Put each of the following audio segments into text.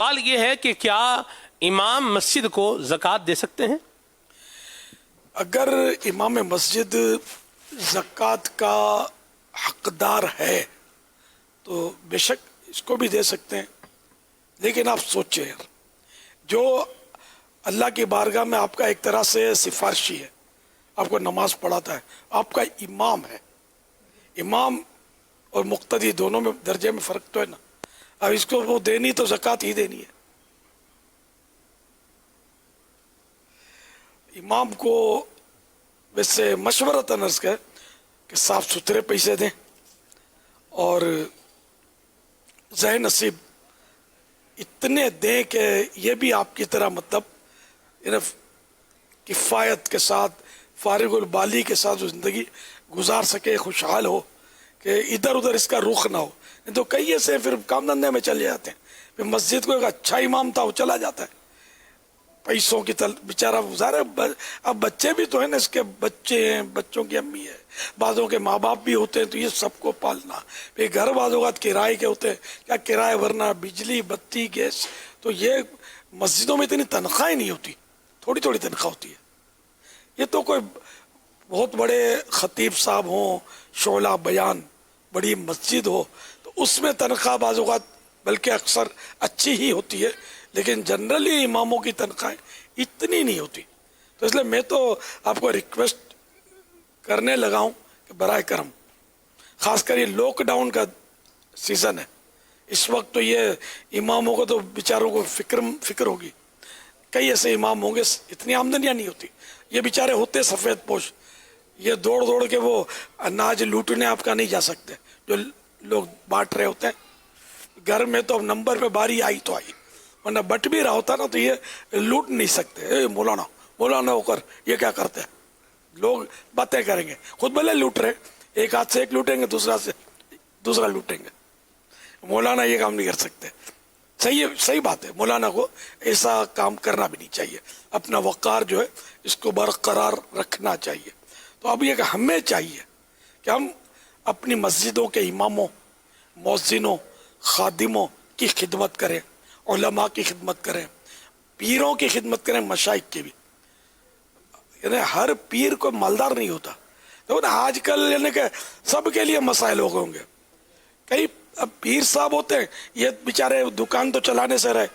سوال یہ ہے کہ کیا امام مسجد کو زکوٰۃ دے سکتے ہیں؟ اگر امام مسجد زکوٰۃ کا حقدار ہے تو بے شک اس کو بھی دے سکتے ہیں، لیکن آپ سوچیں یار، جو اللہ کی بارگاہ میں آپ کا ایک طرح سے سفارشی ہے، آپ کو نماز پڑھاتا ہے، آپ کا امام ہے، امام اور مقتدی دونوں میں درجے میں فرق تو ہے نا، اب اس کو وہ دینی تو زکوٰۃ ہی دینی ہے۔ امام کو ویسے مشورتاً عرض ہے کہ صاف ستھرے پیسے دیں اور ذہ نصیب اتنے دیں کہ یہ بھی آپ کی طرح مطلب کفایت کے ساتھ فارغ البالی کے ساتھ زندگی گزار سکے، خوشحال ہو، کہ ادھر ادھر اس کا رخ نہ ہو۔ نہیں تو کئی ایسے پھر کام دھندے میں چلے جاتے ہیں، پھر مسجد کو ایک اچھا امام تھا وہ چلا جاتا ہے پیسوں کی بیچارہ گزارے۔ اب بچے بھی تو ہیں نا، اس کے بچے ہیں، بچوں کی امی ہے، بعضوں کے ماں باپ بھی ہوتے ہیں، تو یہ سب کو پالنا، پھر گھر بعضوں کا کرائے کے ہوتے ہیں، کیا کرائے ورنہ بجلی بتی گیس، تو یہ مسجدوں میں اتنی تنخواہیں نہیں ہوتی، تھوڑی تھوڑی تنخواہ ہوتی ہے۔ یہ تو کوئی بہت بڑے خطیب صاحب ہوں، شعلہ بیان بڑی مسجد ہو تو اس میں تنخواہ بعض اوقات بلکہ اکثر اچھی ہی ہوتی ہے، لیکن جنرلی اماموں کی تنخواہیں اتنی نہیں ہوتی۔ تو اس لیے میں تو آپ کو ریکویسٹ کرنے لگا ہوں کہ برائے کرم، خاص کر یہ لاک ڈاؤن کا سیزن ہے، اس وقت تو یہ اماموں کو تو بیچاروں کو فکر ہوگی، کئی ایسے امام ہوں گے اتنی آمدنیاں نہیں ہوتی، یہ بیچارے ہوتے سفید پوش، یہ دوڑ دوڑ کے وہ اناج لوٹنے آپ کا نہیں جا سکتے جو لوگ بانٹ رہے ہوتے ہیں۔ گھر میں تو اب نمبر پہ باری آئی تو آئی، ورنہ بٹ بھی رہا ہوتا نا تو یہ لوٹ نہیں سکتے۔ اے مولانا مولانا ہو کر یہ کیا کرتے ہیں، لوگ باتیں کریں گے، خود بھلے لوٹ رہے، ایک ہاتھ سے ایک لوٹیں گے، دوسرا سے دوسرا لوٹیں گے۔ مولانا یہ کام نہیں کر سکتے، صحیح بات ہے، مولانا کو ایسا کام کرنا بھی نہیں چاہیے، اپنا وقار جو ہے اس کو برقرار رکھنا چاہیے۔ تو اب یہ کہ ہمیں چاہیے کہ ہم اپنی مسجدوں کے اماموں، مؤذنوں، خادموں کی خدمت کریں، علماء کی خدمت کریں، پیروں کی خدمت کریں، مشائخ کی بھی۔ یعنی ہر پیر کو مالدار نہیں ہوتا، تو آج کل یعنی کہ سب کے لیے مسائل ہو گئے ہوں گے۔ کئی اب پیر صاحب ہوتے ہیں، یہ بیچارے دکان تو چلانے سے رہے،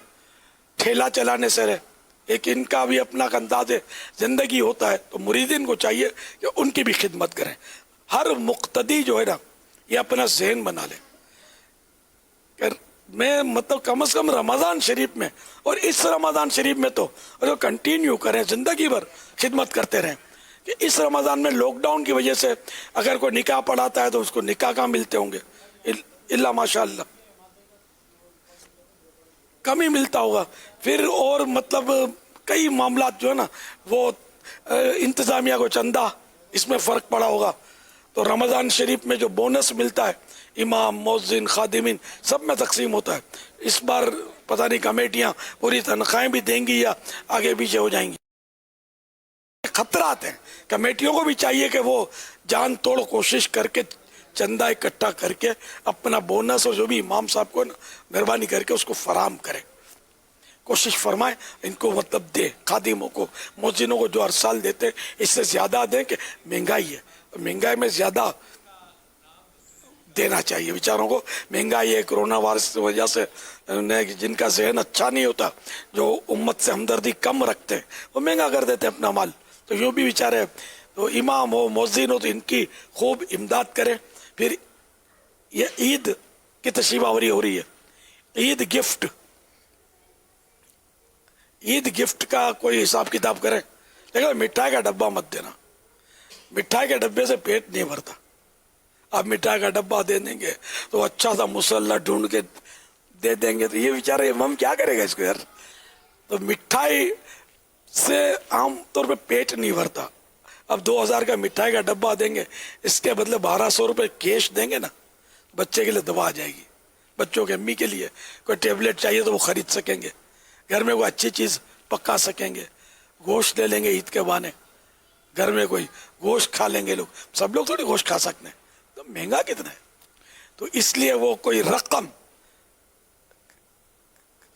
ٹھیلا چلانے سے رہے، ایک ان کا بھی اپنا انداز زندگی ہوتا ہے، تو مریدین کو چاہیے کہ ان کی بھی خدمت کریں۔ ہر مقتدی جو ہے نا یہ اپنا ذہن بنا لے کہ میں مطلب کم از کم رمضان شریف میں اور اس رمضان شریف میں تو کنٹینیو کریں، زندگی بھر خدمت کرتے رہیں، کہ اس رمضان میں لاک ڈاؤن کی وجہ سے اگر کوئی نکاح پڑھاتا ہے تو اس کو نکاح کہاں ملتے ہوں گے، اللہ ماشاء اللہ کم ہی ملتا ہوگا، پھر اور مطلب کئی معاملات جو ہے نا وہ انتظامیہ کو چندہ اس میں فرق پڑا ہوگا، تو رمضان شریف میں جو بونس ملتا ہے امام، مؤذن، خادمین سب میں تقسیم ہوتا ہے۔ اس بار پتہ نہیں کمیٹیاں پوری تنخواہیں بھی دیں گی یا آگے پیچھے ہو جائیں گی، خطرات ہیں۔ کمیٹیوں کو بھی چاہیے کہ وہ جان توڑ کوشش کر کے چندہ اکٹھا کر کے اپنا بونس اور جو بھی امام صاحب کو مہربانی کر کے اس کو فراہم کرے، کوشش فرمائیں، ان کو مطلب دے، خادموں کو، مؤذنوں کو جو ہر سال دیتے اس سے زیادہ دیں، کہ مہنگائی ہے، مہنگائی میں زیادہ دینا چاہیے بیچاروں کو۔ مہنگائی ہے، کرونا وائرس کی وجہ سے جن کا ذہن اچھا نہیں ہوتا، جو امت سے ہمدردی کم رکھتے ہیں، وہ مہنگا کر دیتے ہیں اپنا مال، تو یوں بھی بیچارے تو امام ہو، مؤذن ہو، تو ان کی خوب امداد کریں۔ پھر یہ عید کی تشریف آوری ہو رہی ہے، عید گفٹ کا کوئی حساب کتاب کریں، لیکن مٹھائی کا ڈبہ مت دینا، مٹھائی کے ڈبے سے پیٹ نہیں بھرتا۔ آپ مٹھائی کا ڈبہ دے دیں گے تو اچھا سا مسلح ڈھونڈ کے دے دیں گے، تو یہ بیچارے امام کیا کرے گا اس کو یار۔ تو مٹھائی سے عام طور پہ پیٹ نہیں بھرتا، اب 2000 کا مٹھائی کا ڈبہ دیں گے، اس کے بدلے 1200 روپے کیش دیں گے نا، بچے کے لیے دوا آ جائے گی، بچوں کے امی کے لیے کوئی ٹیبلٹ چاہیے تو وہ خرید سکیں گے، گھر میں کوئی اچھی چیز پکا سکیں گے، گوشت لے لیں گے عید کے بہانے، گھر میں کوئی گوشت کھا لیں گے لوگ، سب لوگ تھوڑی گوشت کھا سکتے ہیں، تو مہنگا کتنا ہے، تو اس لیے وہ کوئی رقم